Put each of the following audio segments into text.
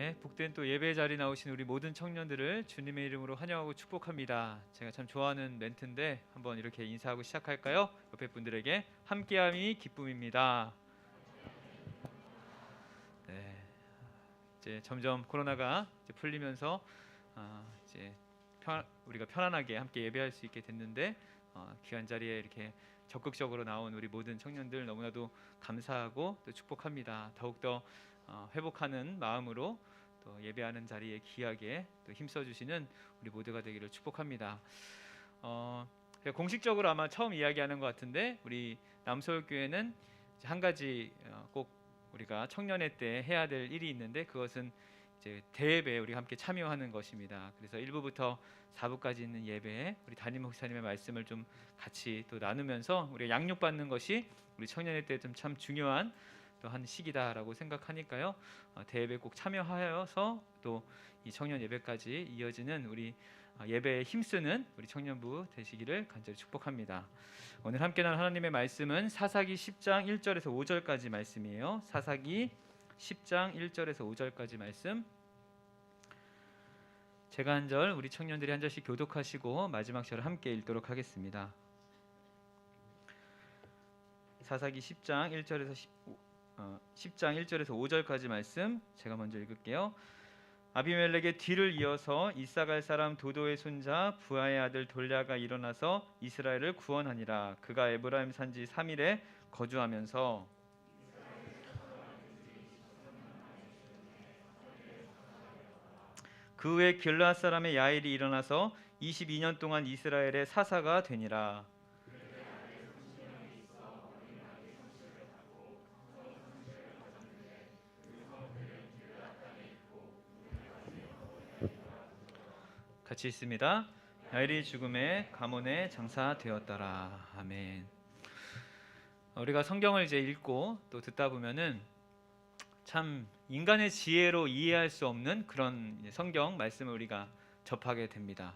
네, 복된 또 예배 자리 나오신 우리 모든 청년들을 주님의 이름으로 환영하고 축복합니다. 제가 참 좋아하는 멘트인데 한번 이렇게 인사하고 시작할까요? 옆에 분들에게 함께함이 기쁨입니다. 네, 이제 점점 코로나가 이제 풀리면서 이제 우리가 편안하게 함께 예배할 수 있게 됐는데 귀한 자리에 이렇게 적극적으로 나온 우리 모든 청년들 너무나도 감사하고 또 축복합니다. 더욱더 회복하는 마음으로 또 예배하는 자리에 귀하게 또 힘써주시는 우리 모두가 되기를 축복합니다. 공식적으로 아마 처음 이야기하는 것 같은데 우리 남서울교회는 한 가지 꼭 우리가 청년회 때 해야 될 일이 있는데 그것은 이제 대예배에 우리가 함께 참여하는 것입니다. 그래서 1부부터 4부까지 있는 예배에 우리 담임 목사님의 말씀을 좀 같이 또 나누면서 우리가 양육받는 것이 우리 청년회 때 좀 참 중요한 또 한 시기다라고 생각하니까요. 대예배 꼭 참여하여서 또 이 청년 예배까지 이어지는 우리 예배에 힘쓰는 우리 청년부 되시기를 간절히 축복합니다. 오늘 함께 나눌 하나님의 말씀은 사사기 10장 1절에서 5절까지 말씀이에요. 사사기 10장 1절에서 5절까지 말씀. 제가 한 절, 우리 청년들이 한 절씩 교독하시고 마지막 절을 함께 읽도록 하겠습니다. 사사기 10장 1절에서 5절까지 말씀 제가 먼저 읽을게요. 아비멜렉의 뒤를 이어서 이사갈 사람 도도의 손자 부하의 아들 돌랴가 일어나서 이스라엘을 구원하니라. 그가 에브라임 산지 3일에 거주하면서 그 후에 길르앗 사람의 야일이 일어나서 22년 동안 이스라엘의 사사가 되니라. 같이 있습니다. 야일이 죽음에 가문에 장사되었더라. 아멘. 우리가 성경을 이제 읽고 또 듣다 보면은 참 인간의 지혜로 이해할 수 없는 그런 성경 말씀을 우리가 접하게 됩니다.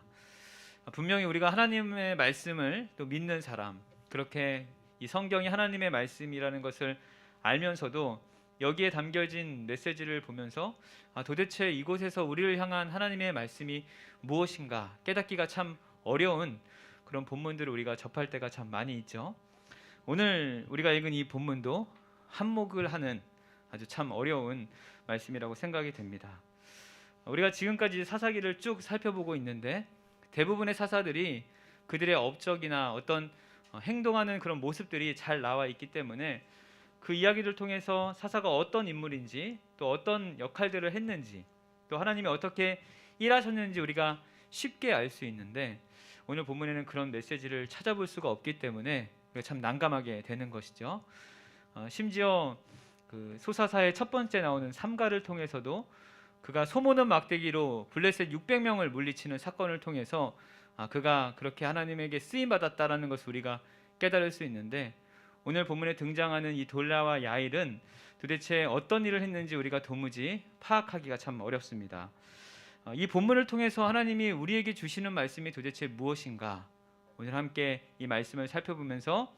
분명히 우리가 하나님의 말씀을 또 믿는 사람, 그렇게 이 성경이 하나님의 말씀이라는 것을 알면서도 여기에 담겨진 메시지를 보면서 도대체 이곳에서 우리를 향한 하나님의 말씀이 무엇인가 깨닫기가 참 어려운 그런 본문들을 우리가 접할 때가 참 많이 있죠. 오늘 우리가 읽은 이 본문도 한몫을 하는 아주 참 어려운 말씀이라고 생각이 됩니다. 우리가 지금까지 사사기를 쭉 살펴보고 있는데 대부분의 사사들이 그들의 업적이나 어떤 행동하는 그런 모습들이 잘 나와 있기 때문에 그 이야기를 통해서 사사가 어떤 인물인지 또 어떤 역할들을 했는지 또 하나님이 어떻게 일하셨는지 우리가 쉽게 알 수 있는데 오늘 본문에는 그런 메시지를 찾아볼 수가 없기 때문에 우리가 참 난감하게 되는 것이죠. 심지어 그 소사사의 첫 번째 나오는 삼가를 통해서도 그가 소모는 막대기로 블레셋 600명을 물리치는 사건을 통해서 그가 그렇게 하나님에게 쓰임 받았다라는 것을 우리가 깨달을 수 있는데 오늘 본문에 등장하는 이 돌랴와 야일은 도대체 어떤 일을 했는지 우리가 도무지 파악하기가 참 어렵습니다. 이 본문을 통해서 하나님이 우리에게 주시는 말씀이 도대체 무엇인가? 오늘 함께 이 말씀을 살펴보면서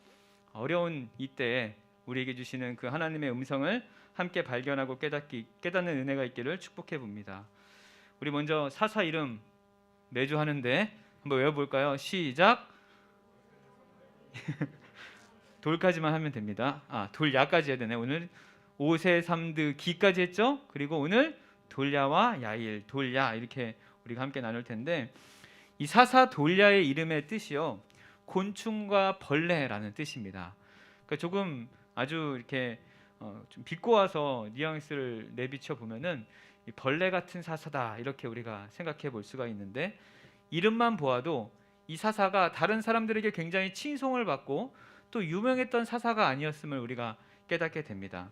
어려운 이때에 우리에게 주시는 그 하나님의 음성을 함께 발견하고 깨닫는 은혜가 있기를 축복해 봅니다. 우리 먼저 사사 이름 매주 하는데 한번 외워볼까요? 시작. 돌까지만 하면 됩니다. 돌야까지 해야 되네. 오늘 오세 삼드 기까지 했죠. 그리고 오늘 돌야와 야일, 돌야 이렇게 우리가 함께 나눌 텐데 이 사사 돌야의 이름의 뜻이요 곤충과 벌레라는 뜻입니다. 그러니까 조금 아주 이렇게 좀 비꼬아서 뉘앙스를 내비쳐 보면은 이 벌레 같은 사사다 이렇게 우리가 생각해 볼 수가 있는데 이름만 보아도 이 사사가 다른 사람들에게 굉장히 칭송을 받고 또 유명했던 사사가 아니었음을 우리가 깨닫게 됩니다.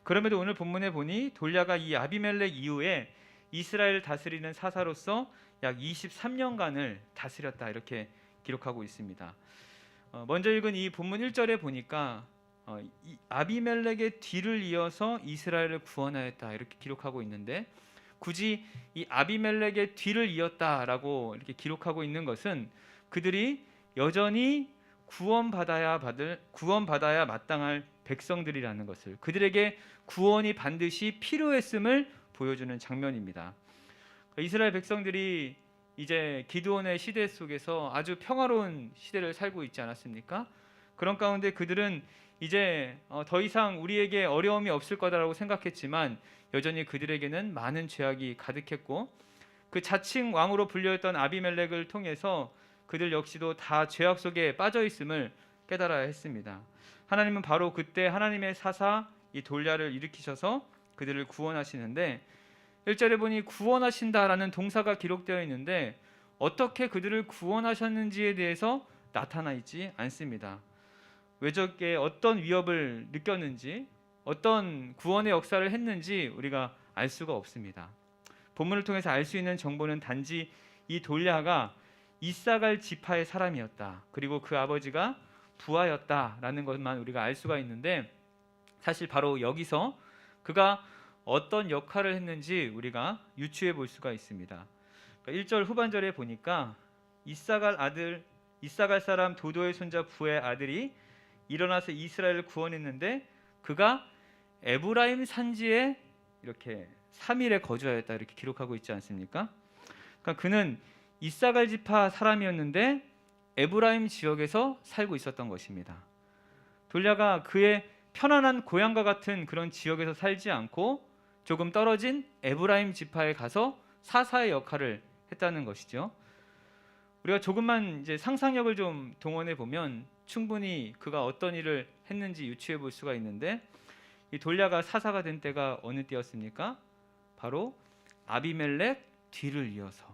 그럼에도 오늘 본문에 보니 돌랴가 이 아비멜렉 이후에 이스라엘을 다스리는 사사로서 약 23년간을 다스렸다 이렇게 기록하고 있습니다. 먼저 읽은 이 본문 1절에 보니까 이 아비멜렉의 뒤를 이어서 이스라엘을 구원하였다 이렇게 기록하고 있는데 굳이 이 아비멜렉의 뒤를 이었다라고 이렇게 기록하고 있는 것은 그들이 여전히 구원받아야 마땅할 백성들이라는 것을 그들에게 구원이 반드시 필요했음을 보여주는 장면입니다. 이스라엘 백성들이 이제 기드온의 시대 속에서 아주 평화로운 시대를 살고 있지 않았습니까? 그런 가운데 그들은 이제 더 이상 우리에게 어려움이 없을 거다라고 생각했지만 여전히 그들에게는 많은 죄악이 가득했고, 그 자칭 왕으로 불려있던 아비멜렉을 통해서 그들 역시도 다 죄악 속에 빠져 있음을 깨달아야 했습니다. 하나님은 바로 그때 하나님의 사사 이 돌야를 일으키셔서 그들을 구원하시는데, 1절에 보니 구원하신다라는 동사가 기록되어 있는데 어떻게 그들을 구원하셨는지에 대해서 나타나 있지 않습니다. 외적에 어떤 위협을 느꼈는지, 어떤 구원의 역사를 했는지 우리가 알 수가 없습니다. 본문을 통해서 알 수 있는 정보는 단지 이 돌야가 이사갈 지파의 사람이었다, 그리고 그 아버지가 부하였다라는 것만 우리가 알 수가 있는데, 사실 바로 여기서 그가 어떤 역할을 했는지 우리가 유추해 볼 수가 있습니다. 1절 후반절에 보니까 이사갈 사람 도도의 손자 부의 아들이 일어나서 이스라엘을 구원했는데 그가 에브라임 산지에 이렇게 3일에 거주하였다, 이렇게 기록하고 있지 않습니까? 그러니까 그는 이사갈 지파 사람이었는데 에브라임 지역에서 살고 있었던 것입니다. 돌야가 그의 편안한 고향과 같은 그런 지역에서 살지 않고 조금 떨어진 에브라임 지파에 가서 사사의 역할을 했다는 것이죠. 우리가 조금만 이제 상상력을 좀 동원해 보면 충분히 그가 어떤 일을 했는지 유추해 볼 수가 있는데, 이 돌야가 사사가 된 때가 어느 때였습니까? 바로 아비멜렉 뒤를 이어서,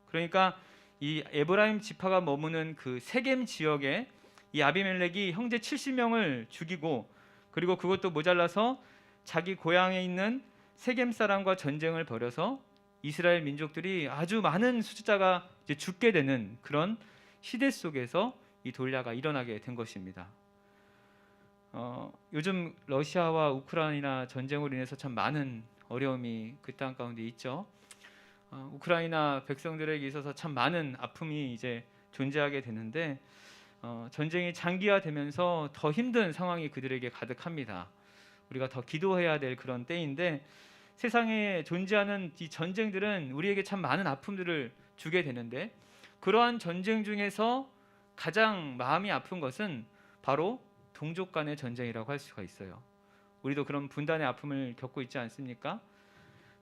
그러니까 이 에브라임 지파가 머무는 그 세겜 지역에 이 아비멜렉이 형제 70명을 죽이고, 그리고 그것도 모자라서 자기 고향에 있는 세겜 사람과 전쟁을 벌여서 이스라엘 민족들이 아주 많은 숫자가 이제 죽게 되는 그런 시대 속에서 이 돌야가 일어나게 된 것입니다. 요즘 러시아와 우크라이나 전쟁으로 인해서 참 많은 어려움이 그 땅 가운데 있죠. 우크라이나 백성들에게 있어서 참 많은 아픔이 이제 존재하게 되는데, 전쟁이 장기화되면서 더 힘든 상황이 그들에게 가득합니다. 우리가 더 기도해야 될 그런 때인데, 세상에 존재하는 이 전쟁들은 우리에게 참 많은 아픔들을 주게 되는데, 그러한 전쟁 중에서 가장 마음이 아픈 것은 바로 동족 간의 전쟁이라고 할 수가 있어요. 우리도 그런 분단의 아픔을 겪고 있지 않습니까?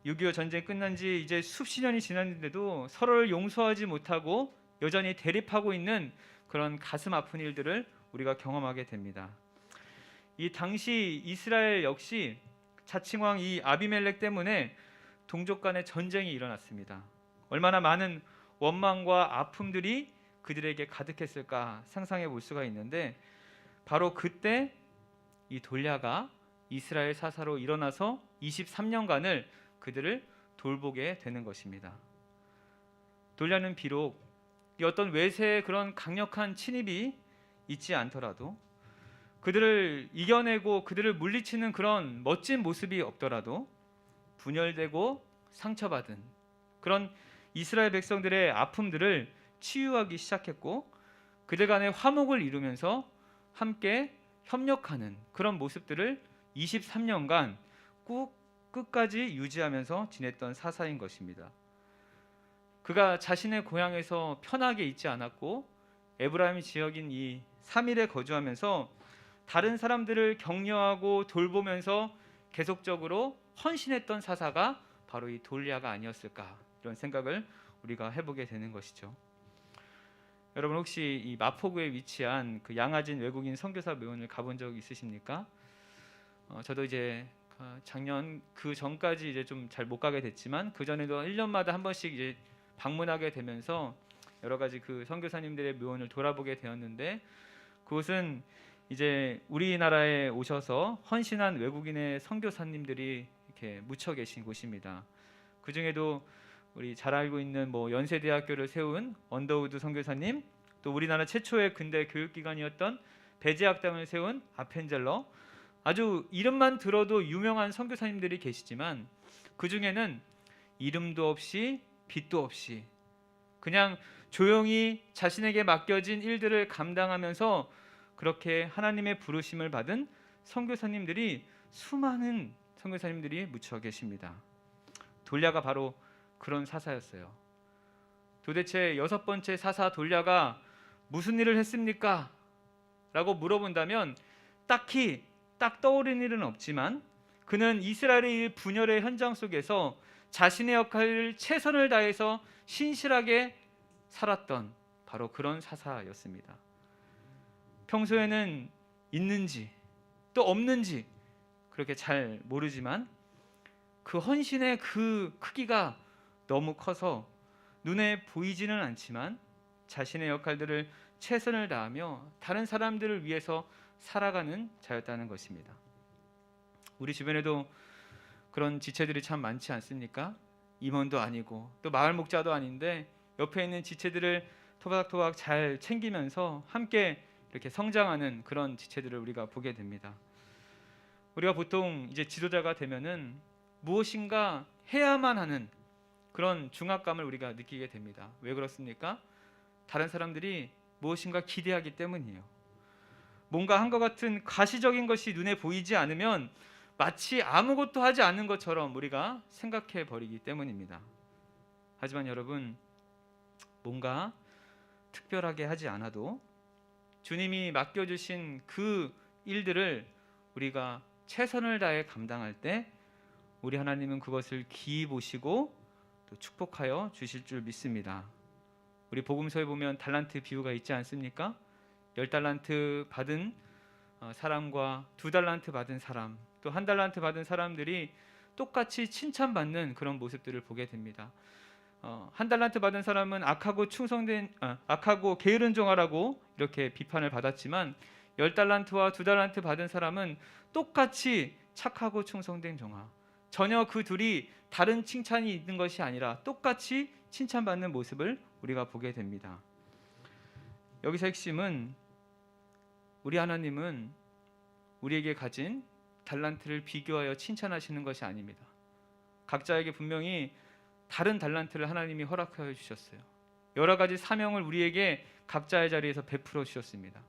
6.25 전쟁 끝난 지 이제 수십 년이 지났는데도 서로를 용서하지 못하고 여전히 대립하고 있는 그런 가슴 아픈 일들을 우리가 경험하게 됩니다. 이 당시 이스라엘 역시 자칭왕 이 아비멜렉 때문에 동족 간의 전쟁이 일어났습니다. 얼마나 많은 원망과 아픔들이 그들에게 가득했을까 상상해 볼 수가 있는데, 바로 그때 이 돌야가 이스라엘 사사로 일어나서 23년간을 그들을 돌보게 되는 것입니다. 돌야는 비록 이 어떤 외세의 그런 강력한 침입이 있지 않더라도, 그들을 이겨내고 그들을 물리치는 그런 멋진 모습이 없더라도 분열되고 상처받은 그런 이스라엘 백성들의 아픔들을 치유하기 시작했고, 그들 간의 화목을 이루면서 함께 협력하는 그런 모습들을 23년간 꼭 끝까지 유지하면서 지냈던 사사인 것입니다. 그가 자신의 고향에서 편하게 있지 않았고 에브라임 지역인 이 3일에 거주하면서 다른 사람들을 격려하고 돌보면서 계속적으로 헌신했던 사사가 바로 이 돌야가 아니었을까, 이런 생각을 우리가 해보게 되는 것이죠. 여러분, 혹시 이 마포구에 위치한 그 양아진 외국인 선교사 묘원을 가본 적 있으십니까? 저도 이제 작년 그 전까지 이제 좀 잘 못 가게 됐지만 그 전에도 1년마다 한 번씩 이제 방문하게 되면서 여러 가지 그 선교사님들의 묘원을 돌아보게 되었는데, 그곳은 이제 우리나라에 오셔서 헌신한 외국인의 선교사님들이 이렇게 묻혀 계신 곳입니다. 그 중에도 우리 잘 알고 있는 뭐 연세대학교를 세운 언더우드 선교사님, 또 우리나라 최초의 근대 교육기관이었던 배제학당을 세운 아펜젤러, 아주 이름만 들어도 유명한 선교사님들이 계시지만 그 중에는 이름도 없이 빛도 없이 그냥 조용히 자신에게 맡겨진 일들을 감당하면서 그렇게 하나님의 부르심을 받은 선교사님들이, 수많은 선교사님들이 묻혀 계십니다. 돌야가 바로 그런 사사였어요. 도대체 여섯 번째 사사 돌야가 무슨 일을 했습니까? 라고 물어본다면 딱히 딱 떠오르는 일은 없지만 그는 이스라엘의 분열의 현장 속에서 자신의 역할을 최선을 다해서 신실하게 살았던 바로 그런 사사였습니다. 평소에는 있는지 또 없는지 그렇게 잘 모르지만 그 헌신의 그 크기가 너무 커서 눈에 보이지는 않지만 자신의 역할들을 최선을 다하며 다른 사람들을 위해서 살아가는 자였다는 것입니다. 우리 주변에도 그런 지체들이 참 많지 않습니까? 임원도 아니고 또 마을 목자도 아닌데 옆에 있는 지체들을 토박토박 잘 챙기면서 함께 이렇게 성장하는 그런 지체들을 우리가 보게 됩니다. 우리가 보통 이제 지도자가 되면은 무엇인가 해야만 하는 그런 중압감을 우리가 느끼게 됩니다. 왜 그렇습니까? 다른 사람들이 무엇인가 기대하기 때문이에요. 뭔가 한 것 같은 가시적인 것이 눈에 보이지 않으면 마치 아무것도 하지 않는 것처럼 우리가 생각해 버리기 때문입니다. 하지만 여러분, 뭔가 특별하게 하지 않아도 주님이 맡겨주신 그 일들을 우리가 최선을 다해 감당할 때 우리 하나님은 그것을 기이 보시고 또 축복하여 주실 줄 믿습니다. 우리 복음서에 보면 달란트 비유가 있지 않습니까? 10달란트 받은 사람과 2달란트 받은 사람, 또 1달란트 받은 사람들이 똑같이 칭찬받는 그런 모습들을 보게 됩니다. 1달란트 받은 사람은 악하고 게으른 종아라고 이렇게 비판을 받았지만 10달란트와 2달란트 받은 사람은 똑같이 착하고 충성된 종아, 전혀 그 둘이 다른 칭찬이 있는 것이 아니라 똑같이 칭찬받는 모습을 우리가 보게 됩니다. 여기서 핵심은 우리 하나님은 우리에게 가진 달란트를 비교하여 칭찬하시는 것이 아닙니다. 각자에게 분명히 다른 달란트를 하나님이 허락하여 주셨어요. 여러 가지 사명을 우리에게 각자의 자리에서 베풀어 주셨습니다.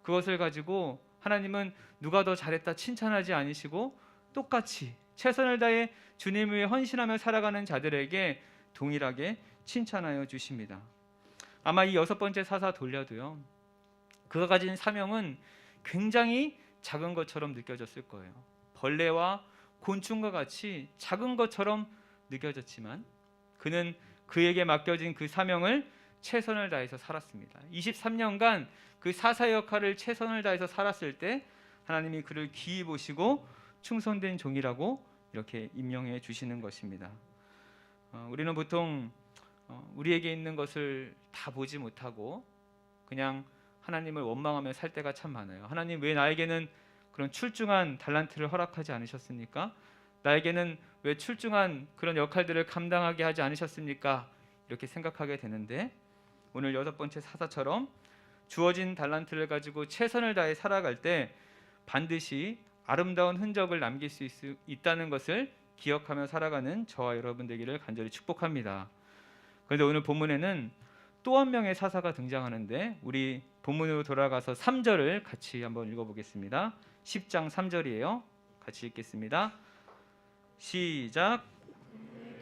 그것을 가지고 하나님은 누가 더 잘했다 칭찬하지 않으시고 똑같이 최선을 다해 주님을 위해 헌신하며 살아가는 자들에게 동일하게 칭찬하여 주십니다. 아마 이 여섯 번째 사사 돌려도요, 그가 가진 사명은 굉장히 작은 것처럼 느껴졌을 거예요. 벌레와 곤충과 같이 작은 것처럼 느껴졌지만 그는 그에게 맡겨진 그 사명을 최선을 다해서 살았습니다. 23년간 그 사사 역할을 최선을 다해서 살았을 때 하나님이 그를 귀히 보시고 충성된 종이라고 이렇게 임명해 주시는 것입니다. 우리는 보통 우리에게 있는 것을 다 보지 못하고 그냥 하나님을 원망하며 살 때가 참 많아요. 하나님, 왜 나에게는 그런 출중한 달란트를 허락하지 않으셨습니까? 나에게는 왜 출중한 그런 역할들을 감당하게 하지 않으셨습니까? 이렇게 생각하게 되는데 오늘 여섯 번째 사사처럼 주어진 달란트를 가지고 최선을 다해 살아갈 때 반드시 아름다운 흔적을 남길 수 있다는 것을 기억하며 살아가는 저와 여러분 되기를 간절히 축복합니다. 그런데 오늘 본문에는 또 한 명의 사사가 등장하는데 우리 본문으로 돌아가서 3절을 같이 한번 읽어보겠습니다. 10장 3절이에요. 같이 읽겠습니다. 시작.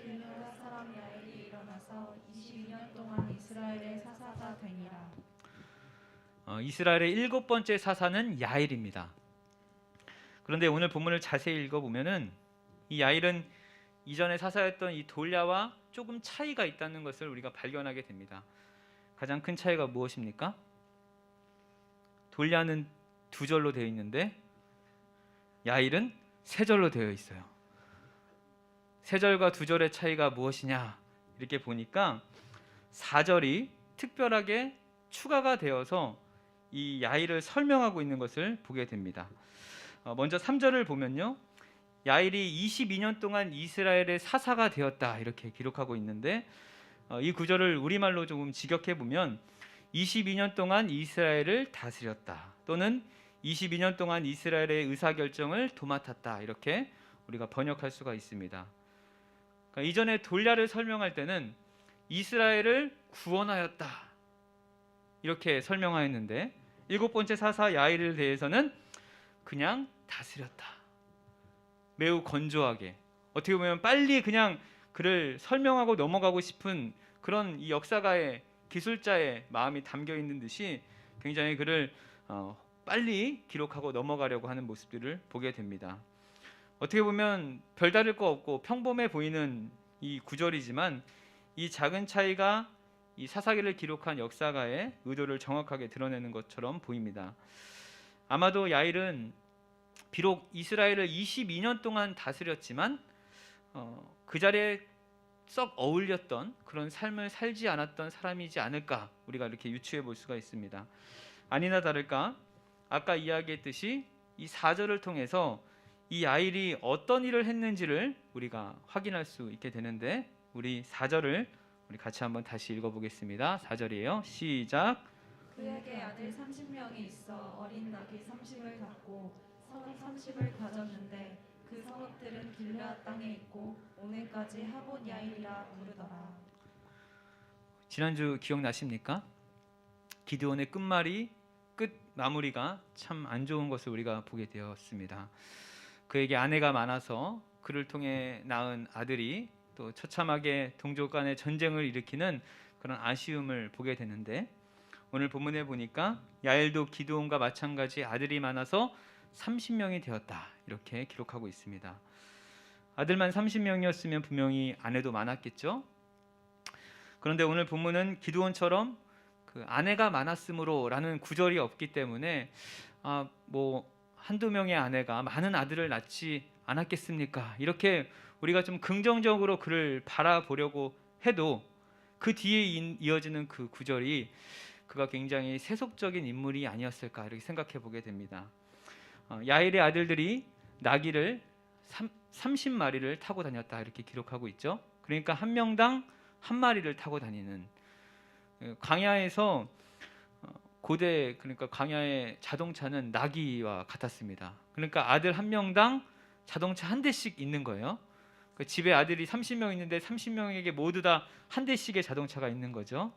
길르앗 사람 야엘이 일어나서 22년 동안 이스라엘의 사사가 되니라. 이스라엘의 일곱 번째 사사는 야일입니다. 그런데 오늘 본문을 자세히 읽어보면은 이 야일은 이전에 사사였던 이 돌야와 조금 차이가 있다는 것을 우리가 발견하게 됩니다. 가장 큰 차이가 무엇입니까? 돌야는 2절로 되어 있는데 야일은 3절로 되어 있어요. 3절과 2절의 차이가 무엇이냐 이렇게 보니까 4절이 특별하게 추가가 되어서 이 야일을 설명하고 있는 것을 보게 됩니다. 먼저 3절을 보면요, 야일이 22년 동안 이스라엘의 사사가 되었다 이렇게 기록하고 있는데 이 구절을 우리말로 조금 직역해 보면 22년 동안 이스라엘을 다스렸다 또는 22년 동안 이스라엘의 의사결정을 도맡았다 이렇게 우리가 번역할 수가 있습니다. 그러니까 이전에 돌야를 설명할 때는 이스라엘을 구원하였다 이렇게 설명하였는데 일곱 번째 사사 야일에 대해서는 그냥 다스렸다. 매우 건조하게, 어떻게 보면 빨리 그냥 그를 설명하고 넘어가고 싶은 그런 이 역사가의 기술자의 마음이 담겨 있는 듯이 굉장히 그를 빨리 기록하고 넘어가려고 하는 모습들을 보게 됩니다. 어떻게 보면 별다를 거 없고 평범해 보이는 이 구절이지만 이 작은 차이가 이 사사기를 기록한 역사가의 의도를 정확하게 드러내는 것처럼 보입니다. 아마도 야일은 비록 이스라엘을 22년 동안 다스렸지만 그 자리에 썩 어울렸던 그런 삶을 살지 않았던 사람이지 않을까, 우리가 이렇게 유추해 볼 수가 있습니다. 아니나 다를까 아까 이야기했듯이 이 4절을 통해서 이 야일이 어떤 일을 했는지를 우리가 확인할 수 있게 되는데, 우리 4절을 우리 같이 한번 다시 읽어보겠습니다. 4절이에요. 시작. 그에게 아들 30명이 있어 어린 낙이 30을 갖고 성읍 30을 가졌는데 그 성읍들은 길르앗 땅에 있고 오늘까지 하본 야일이라 부르더라. 지난주 기억나십니까? 기드온의 끝말이 끝 마무리가 참 안 좋은 것을 우리가 보게 되었습니다. 그에게 아내가 많아서 그를 통해 낳은 아들이 또 처참하게 동족 간의 전쟁을 일으키는 그런 아쉬움을 보게 되는데, 오늘 본문에 보니까 야엘도 기드온과 마찬가지 아들이 많아서 30명이 되었다, 이렇게 기록하고 있습니다. 아들만 30명이었으면 분명히 아내도 많았겠죠. 그런데 오늘 본문은 기드온처럼 그 아내가 많았으므로라는 구절이 없기 때문에 뭐 한두 명의 아내가 많은 아들을 낳지 않았겠습니까? 이렇게 우리가 좀 긍정적으로 그를 바라보려고 해도 그 뒤에 이어지는 그 구절이 그가 굉장히 세속적인 인물이 아니었을까, 이렇게 생각해 보게 됩니다. 야일의 아들들이 나귀를 30마리를 타고 다녔다, 이렇게 기록하고 있죠. 그러니까 한 명당 한 마리를 타고 다니는, 광야에서 고대, 그러니까 광야의 자동차는 나귀와 같았습니다. 그러니까 아들 한 명당 자동차 한 대씩 있는 거예요. 그 집에 아들이 30명 있는데 30명에게 모두 다 한 대씩의 자동차가 있는 거죠.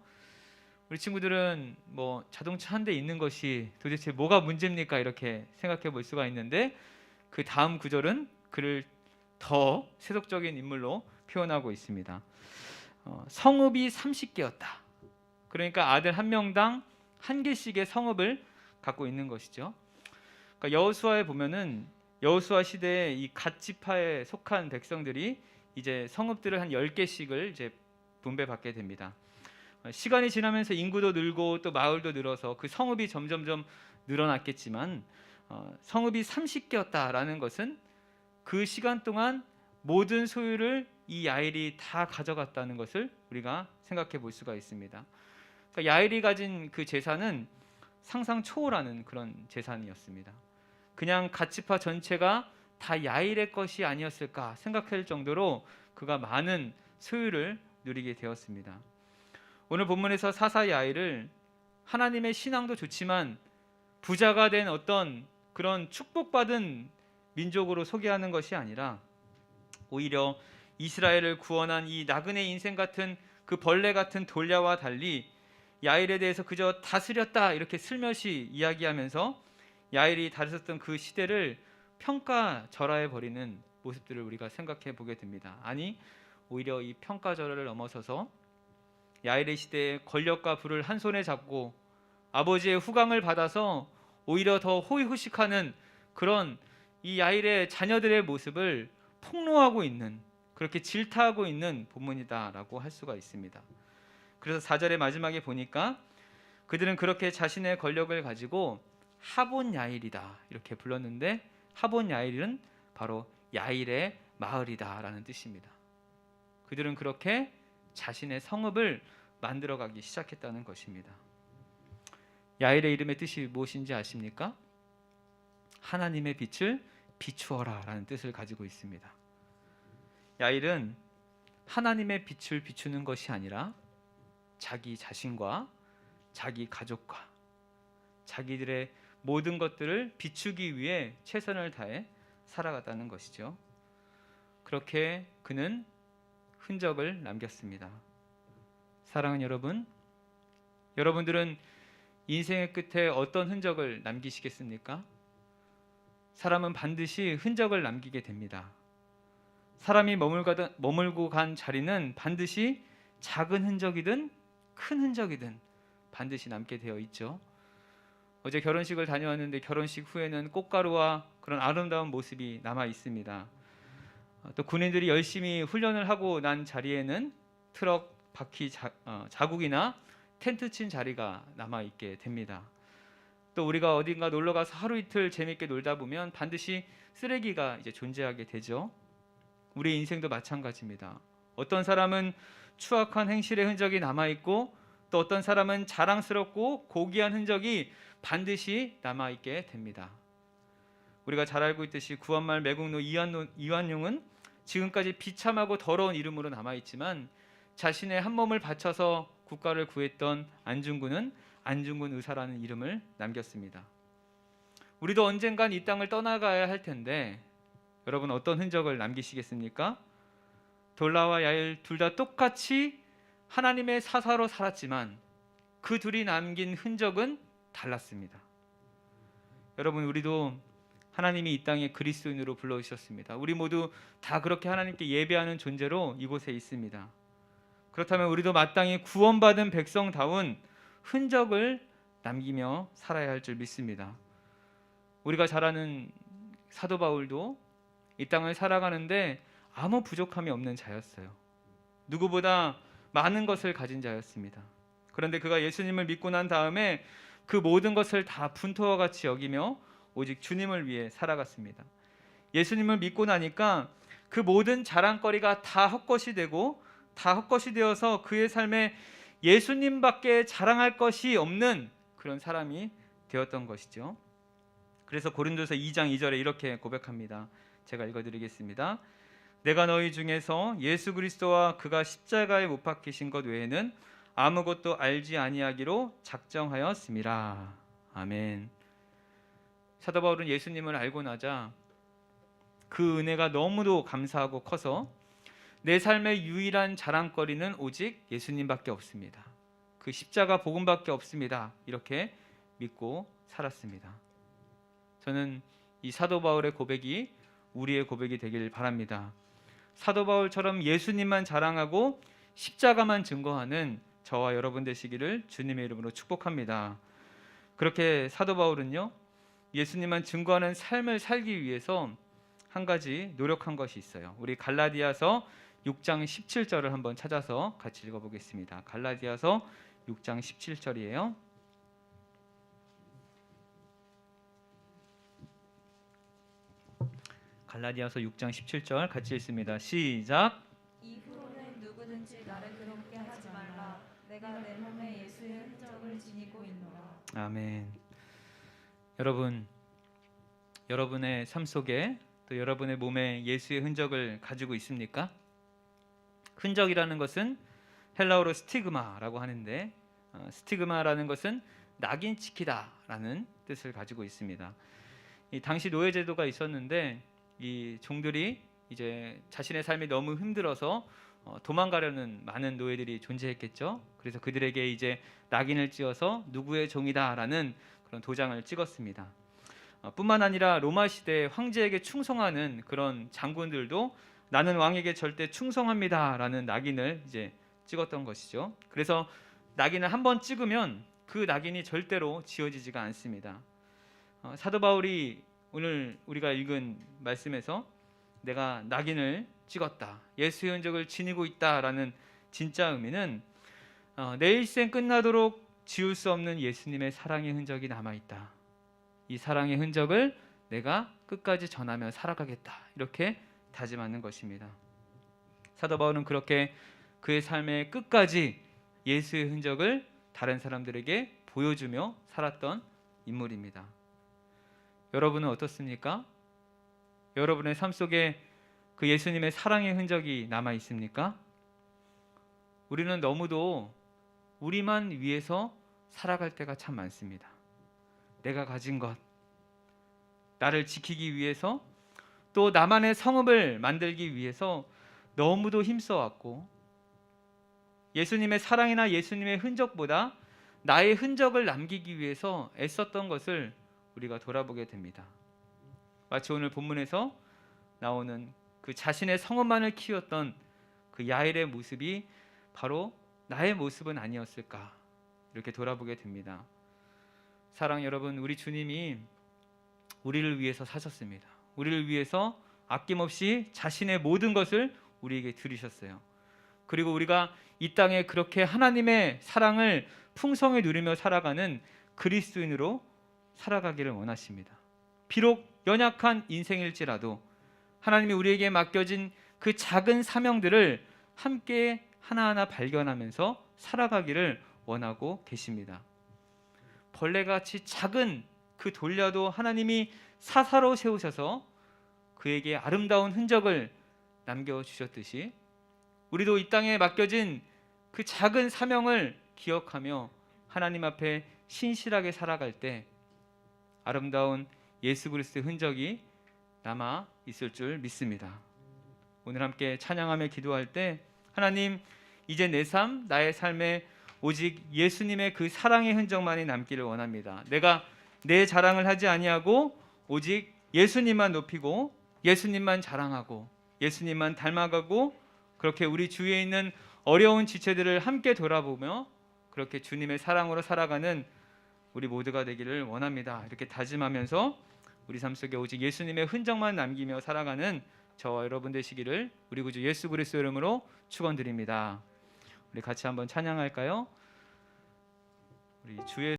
우리 친구들은 뭐 자동차 한 대 있는 것이 도대체 뭐가 문제입니까? 이렇게 생각해 볼 수가 있는데, 그 다음 구절은 그를 더 세속적인 인물로 표현하고 있습니다. 성읍이 30개였다. 그러니까 아들 한 명당 한 개씩의 성읍을 갖고 있는 것이죠. 그러니까 여호수아에 보면은 여호수아 시대에 이 갓 지파에 속한 백성들이 이제 성읍들을 한 10개씩을 이제 분배받게 됩니다. 시간이 지나면서 인구도 늘고 또 마을도 늘어서 그 성읍이 점점점 늘어났겠지만 성읍이 30개였다라는 것은 그 시간 동안 모든 소유를 이 야일이 다 가져갔다는 것을 우리가 생각해 볼 수가 있습니다. 그러니까 야일이 가진 그 재산은 상상 초월하는 그런 재산이었습니다. 그냥 갓지파 전체가 다 야일의 것이 아니었을까 생각할 정도로 그가 많은 소유를 누리게 되었습니다. 오늘 본문에서 사사 야일을 하나님의 신앙도 좋지만 부자가 된 어떤 그런 축복받은 민족으로 소개하는 것이 아니라, 오히려 이스라엘을 구원한 이 나그네 인생 같은 그 벌레 같은 돌야와 달리 야일에 대해서 그저 다스렸다, 이렇게 슬며시 이야기하면서 야일이 다스렸던 그 시대를 평가절하해 버리는 모습들을 우리가 생각해 보게 됩니다. 아니, 오히려 이 평가절하를 넘어서서 야일의 시대에 권력과 부를 한 손에 잡고 아버지의 후광을 받아서 오히려 더 호의호식하는 그런 이 야일의 자녀들의 모습을 폭로하고 있는, 그렇게 질타하고 있는 본문이다라고 할 수가 있습니다. 그래서 4절의 마지막에 보니까 그들은 그렇게 자신의 권력을 가지고 하본 야일이다, 이렇게 불렀는데, 하본 야일은 바로 야일의 마을이다라는 뜻입니다. 그들은 그렇게 자신의 성읍을 만들어가기 시작했다는 것입니다. 야일의 이름의 뜻이 무엇인지 아십니까? 하나님의 빛을 비추어라 라는 뜻을 가지고 있습니다. 야일은 하나님의 빛을 비추는 것이 아니라 자기 자신과 자기 가족과 자기들의 모든 것들을 비추기 위해 최선을 다해 살아갔다는 것이죠. 그렇게 그는 흔적을 남겼습니다. 사랑하는 여러분, 여러분들은 인생의 끝에 어떤 흔적을 남기시겠습니까? 사람은 반드시 흔적을 남기게 됩니다. 사람이 머물고 간 자리는 반드시 작은 흔적이든 큰 흔적이든 반드시 남게 되어 있죠. 어제 결혼식을 다녀왔는데 결혼식 후에는 꽃가루와 그런 아름다운 모습이 남아 있습니다. 또 군인들이 열심히 훈련을 하고 난 자리에는 트럭 바퀴 자국이나 텐트 친 자리가 남아 있게 됩니다. 또 우리가 어딘가 놀러 가서 하루 이틀 재밌게 놀다 보면 반드시 쓰레기가 이제 존재하게 되죠. 우리 인생도 마찬가지입니다. 어떤 사람은 추악한 행실의 흔적이 남아 있고 또 어떤 사람은 자랑스럽고 고귀한 흔적이 반드시 남아 있게 됩니다. 우리가 잘 알고 있듯이 구한말 매국노 이완용은 지금까지 비참하고 더러운 이름으로 남아 있지만 자신의 한 몸을 바쳐서 국가를 구했던 안중근은 안중근 의사라는 이름을 남겼습니다. 우리도 언젠간 이 땅을 떠나가야 할 텐데 여러분 어떤 흔적을 남기시겠습니까? 돌라와 야일 둘 다 똑같이 하나님의 사사로 살았지만 그 둘이 남긴 흔적은 달랐습니다. 여러분 우리도 하나님이 이 땅에 그리스도인으로 불러주셨습니다. 우리 모두 다 그렇게 하나님께 예배하는 존재로 이곳에 있습니다. 그렇다면 우리도 마땅히 구원받은 백성다운 흔적을 남기며 살아야 할 줄 믿습니다. 우리가 잘 아는 사도 바울도 이 땅을 살아가는데 아무 부족함이 없는 자였어요. 누구보다 많은 것을 가진 자였습니다. 그런데 그가 예수님을 믿고 난 다음에 그 모든 것을 다 분토와 같이 여기며 오직 주님을 위해 살아갔습니다. 예수님을 믿고 나니까 그 모든 자랑거리가 다 헛것이 되고 다 헛것이 되어서 그의 삶에 예수님밖에 자랑할 것이 없는 그런 사람이 되었던 것이죠. 그래서 고린도서 2장 2절에 이렇게 고백합니다. 제가 읽어드리겠습니다. 내가 너희 중에서 예수 그리스도와 그가 십자가에 못 박히신 것 외에는 아무것도 알지 아니하기로 작정하였음이라. 아멘. 사도 바울은 예수님을 알고 나자 그 은혜가 너무도 감사하고 커서 내 삶의 유일한 자랑거리는 오직 예수님밖에 없습니다. 그 십자가 복음밖에 없습니다. 이렇게 믿고 살았습니다. 저는 이 사도 바울의 고백이 우리의 고백이 되길 바랍니다. 사도 바울처럼 예수님만 자랑하고 십자가만 증거하는 저와 여러분 되시기를 주님의 이름으로 축복합니다. 그렇게 사도 바울은요, 예수님만 증거하는 삶을 살기 위해서 한 가지 노력한 것이 있어요. 우리 갈라디아서 6장 17절을 한번 찾아서 같이 읽어보겠습니다. 갈라디아서 6장 17절이에요. 갈라디아서 6장 17절 같이 읽습니다. 시작. 이후로는 누구든지 나를 괴롭게 하지 말라. 내가 내 몸에 예수의 흔적을 지니고 있노라. 아멘. 여러분, 여러분의 삶 속에 또 여러분의 몸에 예수의 흔적을 가지고 있습니까? 흔적이라는 것은 헬라어로 스티그마라고 하는데 스티그마라는 것은 낙인 찍히다라는 뜻을 가지고 있습니다. 이 당시 노예 제도가 있었는데 이 종들이 이제 자신의 삶이 너무 힘들어서 도망가려는 많은 노예들이 존재했겠죠. 그래서 그들에게 이제 낙인을 찍어서 누구의 종이다라는 그런 도장을 찍었습니다. 뿐만 아니라 로마 시대 황제에게 충성하는 그런 장군들도 나는 왕에게 절대 충성합니다라는 낙인을 이제 찍었던 것이죠. 그래서 낙인을 한번 찍으면 그 낙인이 절대로 지워지지가 않습니다. 사도 바울이 오늘 우리가 읽은 말씀에서 내가 낙인을 찍었다, 예수의 흔적을 지니고 있다라는 진짜 의미는 내 일생 끝나도록 지울 수 없는 예수님의 사랑의 흔적이 남아있다. 이 사랑의 흔적을 내가 끝까지 전하며 살아가겠다, 이렇게 다짐하는 것입니다. 사도 바울은 그렇게 그의 삶의 끝까지 예수의 흔적을 다른 사람들에게 보여주며 살았던 인물입니다. 여러분은 어떻습니까? 여러분의 삶 속에 그 예수님의 사랑의 흔적이 남아 있습니까? 우리는 너무도 우리만 위해서 살아갈 때가 참 많습니다. 내가 가진 것, 나를 지키기 위해서, 또 나만의 성읍을 만들기 위해서 너무도 힘써왔고, 예수님의 사랑이나 예수님의 흔적보다 나의 흔적을 남기기 위해서 애썼던 것을 우리가 돌아보게 됩니다. 마치 오늘 본문에서 나오는 그 자신의 성읍만을 키웠던 그 야일의 모습이 바로 나의 모습은 아니었을까, 이렇게 돌아보게 됩니다. 사랑 여러분, 우리 주님이 우리를 위해서 사셨습니다. 우리를 위해서 아낌없이 자신의 모든 것을 우리에게 드리셨어요. 그리고 우리가 이 땅에 그렇게 하나님의 사랑을 풍성히 누리며 살아가는 그리스도인으로 살아가기를 원하십니다. 비록 연약한 인생일지라도 하나님이 우리에게 맡겨진 그 작은 사명들을 함께 하나하나 발견하면서 살아가기를 원하고 계십니다. 벌레같이 작은 그 돌려도 하나님이 사사로 세우셔서 그에게 아름다운 흔적을 남겨주셨듯이 우리도 이 땅에 맡겨진 그 작은 사명을 기억하며 하나님 앞에 신실하게 살아갈 때 아름다운 예수 그리스도의 흔적이 남아 있을 줄 믿습니다. 오늘 함께 찬양하며 기도할 때 하나님, 이제 내 삶, 나의 삶에 오직 예수님의 그 사랑의 흔적만이 남기를 원합니다. 내가 내 자랑을 하지 아니하고 오직 예수님만 높이고 예수님만 자랑하고 예수님만 닮아가고 그렇게 우리 주위에 있는 어려운 지체들을 함께 돌아보며 그렇게 주님의 사랑으로 살아가는 우리 모두가 되기를 원합니다. 이렇게 다짐하면서 우리 삶 속에 오직 예수님의 흔적만 남기며 살아가는 저와 여러분 되시기를 우리 구주 예수 그리스도 이름으로 축원드립니다. 우리 같이 한번 찬양할까요? 우리 주의